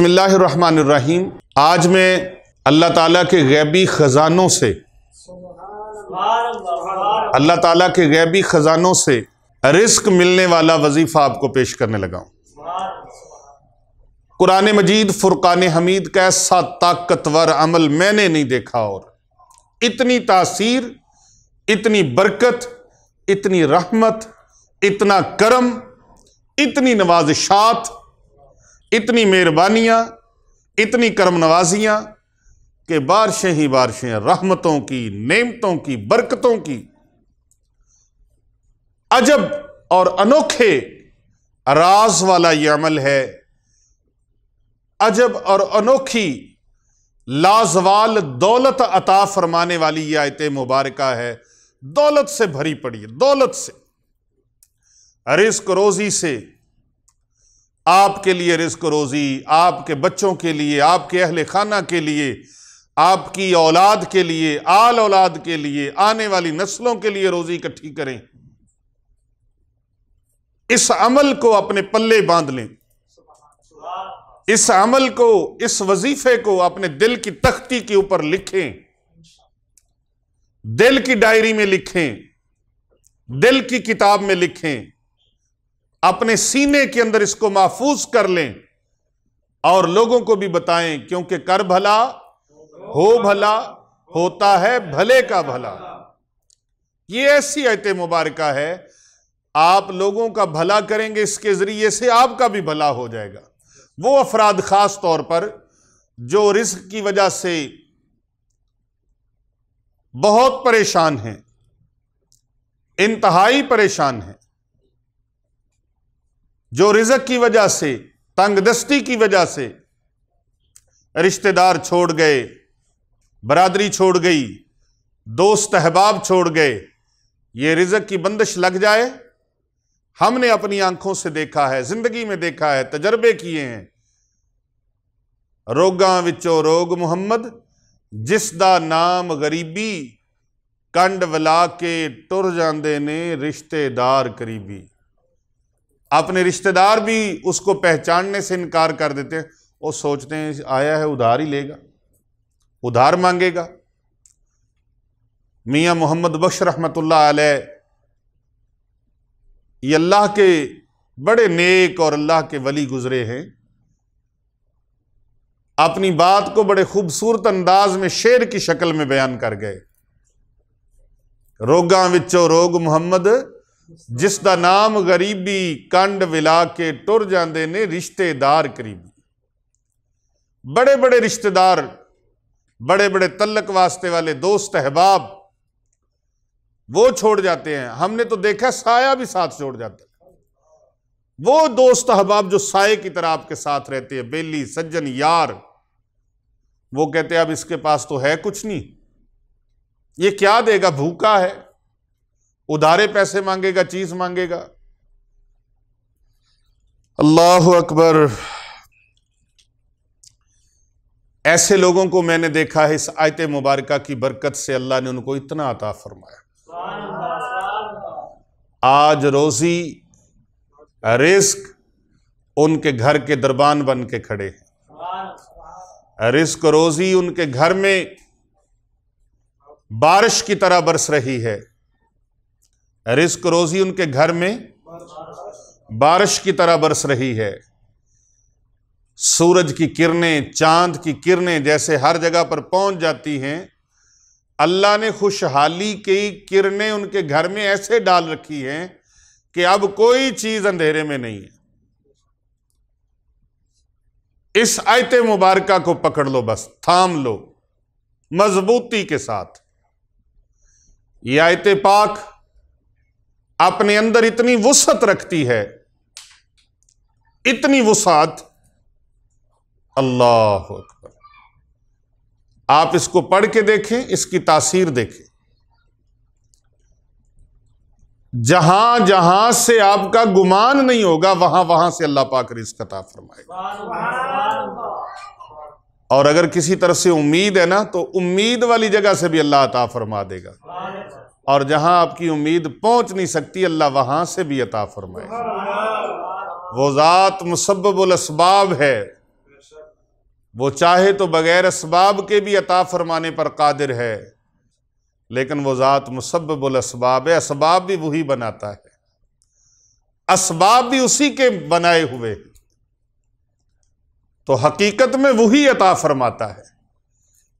بسم اللہ الرحمن الرحیم۔ آج میں اللہ تعالیٰ کے غیبی خزانوں سے رزق ملنے والا وظیفہ آپ کو پیش کرنے لگا ہوں۔ قرآن مجید فرقان حمید کا ایسا طاقتور عمل میں نے نہیں دیکھا، اور اتنی تاثیر، اتنی برکت، اتنی رحمت، اتنا کرم، اتنی نوازشات، اتنی مہربانیاں، اتنی کرم نوازیاں کہ بارشیں ہی بارشیں رحمتوں کی، نعمتوں کی، برکتوں کی۔ عجب اور انوکھے راز والا یہ عمل ہے، عجب اور انوکھی لازوال دولت عطا فرمانے والی یہ آیت مبارکہ ہے۔ دولت سے بھری پڑی ہے، دولت سے، رزق روزی سے، آپ کے لیے رزق روزی، آپ کے بچوں کے لیے، آپ کے اہل خانہ کے لیے، آپ کی اولاد کے لیے، آل اولاد کے لیے، آنے والی نسلوں کے لیے روزی اکٹھی کریں۔ اس عمل کو اپنے پلے باندھ لیں، اس عمل کو، اس وظیفے کو اپنے دل کی تختی کے اوپر لکھیں، دل کی ڈائری میں لکھیں، دل کی کتاب میں لکھیں، اپنے سینے کے اندر اس کو محفوظ کر لیں اور لوگوں کو بھی بتائیں، کیونکہ کر بھلا ہو بھلا ہوتا ہے بھلے کا بھلا۔ یہ ایسی آیت مبارکہ ہے، آپ لوگوں کا بھلا کریں گے، اس کے ذریعے سے آپ کا بھی بھلا ہو جائے گا۔ وہ افراد خاص طور پر جو رزق کی وجہ سے بہت پریشان ہیں، انتہائی پریشان ہیں، جو رزق کی وجہ سے، تنگ دستی کی وجہ سے رشتہ دار چھوڑ گئے، برادری چھوڑ گئی، دوست احباب چھوڑ گئے، یہ رزق کی بندش لگ جائے۔ ہم نے اپنی آنکھوں سے دیکھا ہے، زندگی میں دیکھا ہے، تجربے کیے ہیں۔ روگاں وچوں روگ محمد، جس دا نام غریبی، کنڈ ولا کے ٹر جاندے نے رشتہ دار قریبی۔ اپنے رشتہ دار بھی اس کو پہچاننے سے انکار کر دیتے ہیں، وہ سوچتے ہیں آیا ہے ادھار ہی لے گا، ادھار مانگے گا۔ میاں محمد بخش رحمت اللہ علیہ، یہ اللہ کے بڑے نیک اور اللہ کے ولی گزرے ہیں، اپنی بات کو بڑے خوبصورت انداز میں شعر کی شکل میں بیان کر گئے۔ روگاں وچوں روگ محمد، جس دا نام غریبی، کنڈ ولا کے ٹر جاندے نے رشتے دار قریبی۔ بڑے بڑے رشتے دار، بڑے بڑے تعلق واسطے والے دوست احباب وہ چھوڑ جاتے ہیں۔ ہم نے تو دیکھا سایہ بھی ساتھ چھوڑ جاتا ہے۔ وہ دوست احباب جو سائے کی طرح آپ کے ساتھ رہتے ہیں، بیلی سجن یار، وہ کہتے ہیں اب اس کے پاس تو ہے کچھ نہیں، یہ کیا دے گا، بھوکا ہے، ادھارے پیسے مانگے گا، چیز مانگے گا۔ اللہ اکبر۔ ایسے لوگوں کو میں نے دیکھا ہے، اس آیت مبارکہ کی برکت سے اللہ نے ان کو اتنا عطا فرمایا۔ آج روزی، رزق ان کے گھر کے دربان بن کے کھڑے ہیں۔ رزق روزی ان کے گھر میں بارش کی طرح برس رہی ہے۔ رزق روزی ان کے گھر میں بارش کی طرح برس رہی ہے۔ سورج کی کرنیں، چاند کی کرنیں جیسے ہر جگہ پر پہنچ جاتی ہیں، اللہ نے خوشحالی کی کرنیں ان کے گھر میں ایسے ڈال رکھی ہیں کہ اب کوئی چیز اندھیرے میں نہیں ہے۔ اس آیت مبارکہ کو پکڑ لو، بس تھام لو مضبوطی کے ساتھ۔ یہ آیت پاک اپنے اندر اتنی وسعت رکھتی ہے، اتنی وسعت، اللہ اکبر۔ آپ اس کو پڑھ کے دیکھیں، اس کی تاثیر دیکھیں۔ جہاں جہاں سے آپ کا گمان نہیں ہوگا، وہاں وہاں سے اللہ پاک رزق عطا فرمائے گا۔ اور اگر کسی طرف سے امید ہے نا، تو امید والی جگہ سے بھی اللہ عطا فرما دے گا، اور جہاں آپ کی امید پہنچ نہیں سکتی، اللہ وہاں سے بھی عطا فرمائے گا۔ وہ ذات مسبب الاسباب ہے، وہ چاہے تو بغیر اسباب کے بھی عطا فرمانے پر قادر ہے، لیکن وہ ذات مسبب الاسباب ہے، اسباب بھی وہی بناتا ہے، اسباب بھی اسی کے بنائے ہوئے، تو حقیقت میں وہی عطا فرماتا ہے۔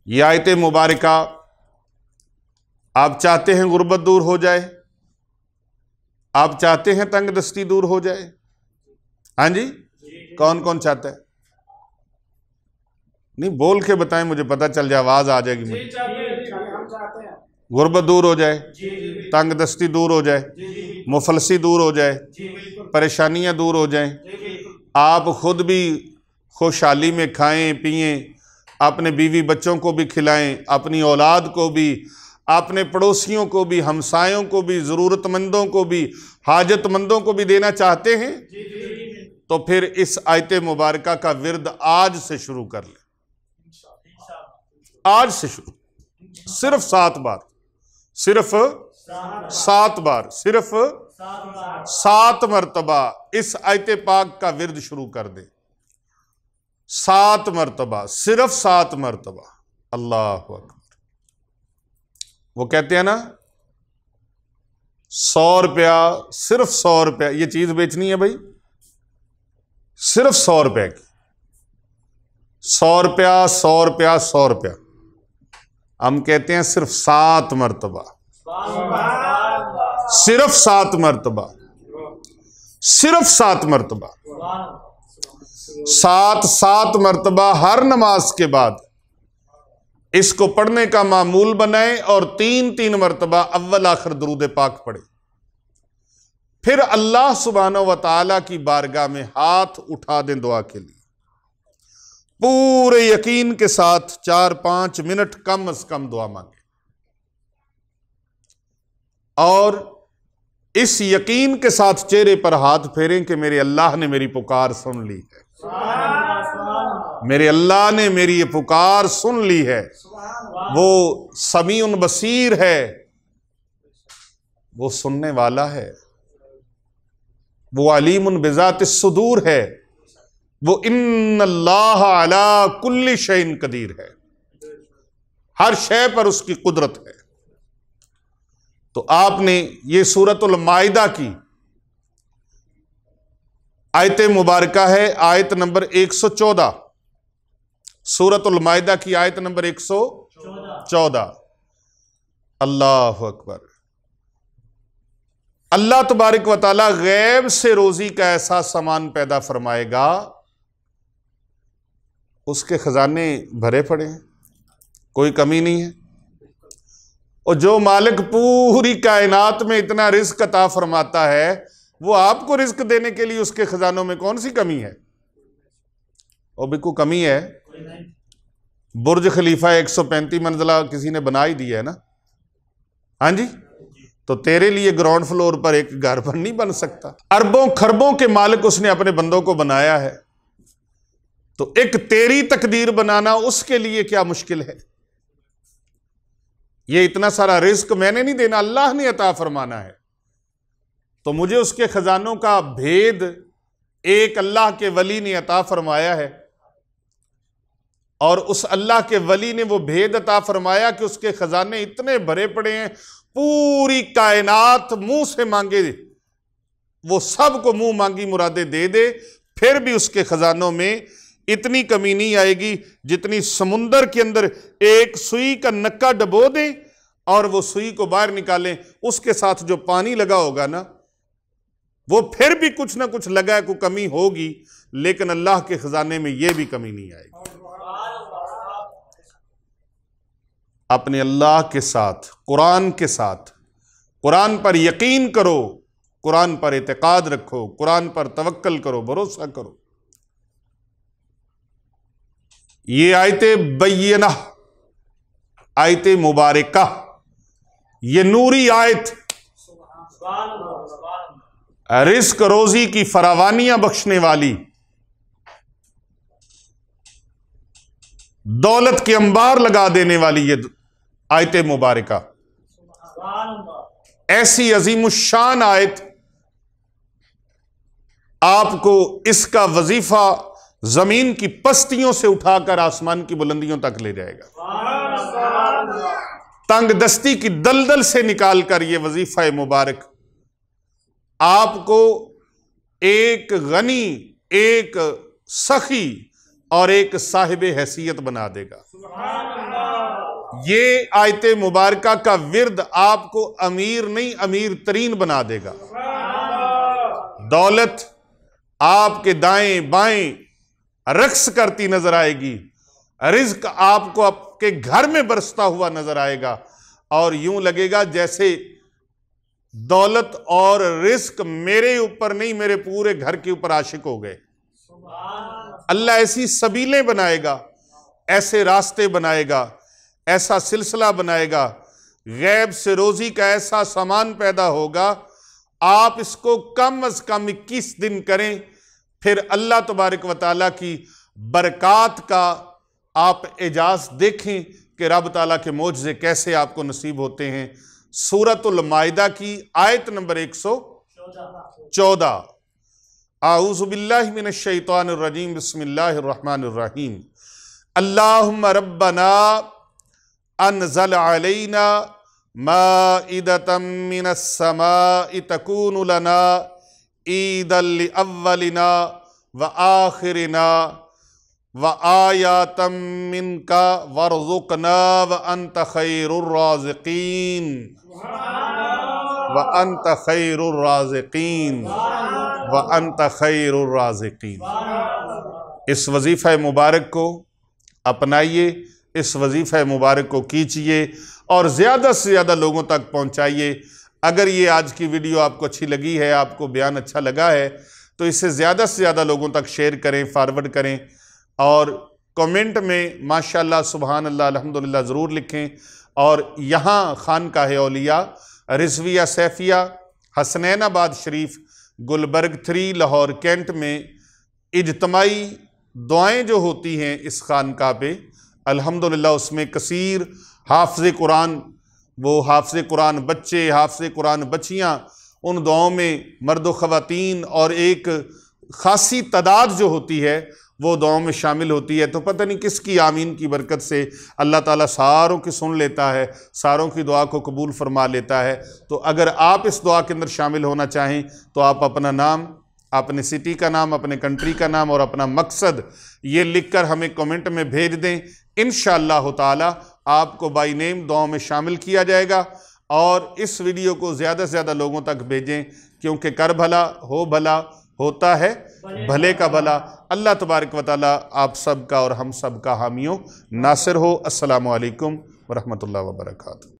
یہ آیت مبارکہ، آپ چاہتے ہیں غربت دور ہو جائے، آپ چاہتے ہیں تنگ دستی دور ہو جائے؟ ہاں جی، کون کون چاہتا ہے؟ نہیں، بول کے بتائیں، مجھے پتہ چل جائے، آواز آ جائے گی مجھے۔ غربت دور ہو جائے، تنگ دستی دور ہو جائے، مفلسی دور ہو جائے، پریشانیاں دور ہو جائیں، آپ خود بھی خوشحالی میں کھائیں پئیں، اپنے بیوی بچوں کو بھی کھلائیں، اپنی اولاد کو بھی، اپنے پڑوسیوں کو بھی، ہمسایوں کو بھی، ضرورت مندوں کو بھی، حاجت مندوں کو بھی دینا چاہتے ہیں، تو پھر اس آیت مبارکہ کا ورد آج سے شروع کر لیں۔ آج سے شروع، صرف 7 بار، صرف 7 بار، صرف 7 مرتبہ اس آیت پاک کا ورد شروع کر دیں۔ 7 مرتبہ، صرف 7 مرتبہ۔ اللہ اکبر۔ وہ کہتے ہیں نا 100 روپیہ، صرف 100 روپیہ، یہ چیز بیچنی ہے بھائی، صرف 100 روپے کی، 100 روپیہ، 100 روپیہ، 100 روپیہ، ہم کہتے ہیں صرف 7 مرتبہ، صرف 7 مرتبہ، صرف 7 مرتبہ، 7 مرتبہ ہر نماز کے بعد اس کو پڑھنے کا معمول بنائیں، اور 3 مرتبہ اول آخر درود پاک پڑھیں۔ پھر اللہ سبحانہ و تعالیٰ کی بارگاہ میں ہاتھ اٹھا دیں دعا کے لیے، پورے یقین کے ساتھ 4-5 منٹ کم از کم دعا مانگیں، اور اس یقین کے ساتھ چہرے پر ہاتھ پھیریں کہ میرے اللہ نے میری پکار سن لی ہے، میرے اللہ نے میری یہ پکار سن لی ہے، وہ سمیع بصیر ہے، وہ سننے والا ہے، وہ علیم بذات الصدور ہے، وہ ان اللہ علی کل شیء قدیر ہے، ہر شے پر اس کی قدرت ہے۔ تو آپ نے یہ سورۃ المائدہ کی آیت مبارکہ ہے، آیت نمبر 114، سورۃ المائدہ کی آیت نمبر 114۔ اللہ اکبر۔ اللہ تبارک و تعالی غیب سے روزی کا ایسا سامان پیدا فرمائے گا، اس کے خزانے بھرے پڑے ہیں، کوئی کمی نہیں ہے، اور جو مالک پوری کائنات میں اتنا رزق عطا فرماتا ہے، وہ آپ کو رزق دینے کے لیے اس کے خزانوں میں کون سی کمی ہے؟ اور بھی کوئی کمی ہے؟ برج خلیفہ 135 منزلہ کسی نے بنا ہی دیا ہے نا، ہاں جی، تو تیرے لیے گراؤنڈ فلور پر ایک گھر پر نہیں بن سکتا؟ اربوں خربوں کے مالک اس نے اپنے بندوں کو بنایا ہے، تو ایک تیری تقدیر بنانا اس کے لیے کیا مشکل ہے؟ یہ اتنا سارا رزق میں نے نہیں دینا، اللہ نے عطا فرمانا ہے، تو مجھے اس کے خزانوں کا بھید ایک اللہ کے ولی نے عطا فرمایا ہے، اور اس اللہ کے ولی نے وہ بھید عطا فرمایا کہ اس کے خزانے اتنے بھرے پڑے ہیں، پوری کائنات منہ سے مانگے وہ سب کو منہ مانگی مرادیں دے دے، پھر بھی اس کے خزانوں میں اتنی کمی نہیں آئے گی جتنی سمندر کے اندر ایک سوئی کا نکا ڈبو دیں اور وہ سوئی کو باہر نکالیں، اس کے ساتھ جو پانی لگا ہوگا نا، وہ پھر بھی کچھ نہ کچھ لگا ہے، کوئی کمی ہوگی، لیکن اللہ کے خزانے میں یہ بھی کمی نہیں آئے گی۔ اپنے اللہ کے ساتھ، قرآن کے ساتھ، قرآن پر یقین کرو، قرآن پر اعتقاد رکھو، قرآن پر توکل کرو، بھروسہ کرو۔ یہ آیت بینہ، آیت مبارکہ، یہ نوری آیت، رزق روزی کی فراوانیاں بخشنے والی، دولت کے انبار لگا دینے والی یہ آیت مبارکہ، ایسی عظیم الشان آیت، آپ کو اس کا وظیفہ زمین کی پستیوں سے اٹھا کر آسمان کی بلندیوں تک لے جائے گا، تنگ دستی کی دلدل سے نکال کر یہ وظیفہ مبارک آپ کو ایک غنی، ایک سخی اور ایک صاحب حیثیت بنا دے گا۔ یہ آیت مبارکہ کا ورد آپ کو امیر نہیں، امیر ترین بنا دے گا۔ دولت آپ کے دائیں بائیں رقص کرتی نظر آئے گی، رزق آپ کو آپ کے گھر میں برستا ہوا نظر آئے گا، اور یوں لگے گا جیسے دولت اور رزق میرے اوپر نہیں، میرے پورے گھر کے اوپر عاشق ہو گئے۔ اللہ ایسی سبیلیں بنائے گا، ایسے راستے بنائے گا، ایسا سلسلہ بنائے گا، غیب سے روزی کا ایسا سامان پیدا ہوگا، آپ اس کو کم از کم 21 دن کریں، پھر اللہ تبارک و تعالیٰ کی برکات کا آپ اعجاز دیکھیں کہ رب تعالیٰ کے معجزے کیسے آپ کو نصیب ہوتے ہیں۔ سورۃ المائدہ کی آیت نمبر 114۔ اعوذ باللہ من الشیطان الرجیم، بسم اللہ الرحمن الرحیم۔ اللہم ربنا انزل علینا مائدۃ من السماء تکون لنا عیدا لأولنا وآخرنا وآیاتا منک وارزقنا وانت خیر الرازقین وانت خیر الرازقین وانت خیر الرازقین۔ اس وظیفہ مبارک کو اپنائیے، اس وظیفہ مبارک کو کیجیے اور زیادہ سے زیادہ لوگوں تک پہنچائیے۔ اگر یہ آج کی ویڈیو آپ کو اچھی لگی ہے، آپ کو بیان اچھا لگا ہے، تو اسے زیادہ سے زیادہ لوگوں تک شیئر کریں، فارورڈ کریں، اور کومنٹ میں ماشاءاللہ، سبحان اللہ، الحمدللہ ضرور لکھیں۔ اور یہاں خانقاہ اولیاء رضویہ سیفیہ حسنین آباد شریف گلبرگ 3 لاہور کینٹ میں اجتماعی دعائیں جو ہوتی ہیں اس خانقاہ پہ، الحمدللہ اس میں کثیر حافظ قرآن، وہ حافظ قرآن بچے، حافظ قرآن بچیاں، ان دعاؤں میں مرد و خواتین اور ایک خاصی تعداد جو ہوتی ہے وہ دعاؤں میں شامل ہوتی ہے۔ تو پتہ نہیں کس کی آمین کی برکت سے اللہ تعالیٰ ساروں کی سن لیتا ہے، ساروں کی دعا کو قبول فرما لیتا ہے۔ تو اگر آپ اس دعا کے اندر شامل ہونا چاہیں تو آپ اپنا نام، اپنے سٹی کا نام، اپنے کنٹری کا نام اور اپنا مقصد یہ لکھ کر ہمیں کمنٹ میں بھیج دیں۔ انشاءاللہ تعالی آپ کو بائی نیم دعاؤں میں شامل کیا جائے گا۔ اور اس ویڈیو کو زیادہ سے زیادہ لوگوں تک بھیجیں، کیونکہ کر بھلا ہو بھلا ہوتا ہے بھلے کا بھلا۔ اللہ تبارک و تعالی آپ سب کا اور ہم سب کا حامی و ناصر ہو۔ السلام علیکم ورحمۃ اللہ وبرکاتہ۔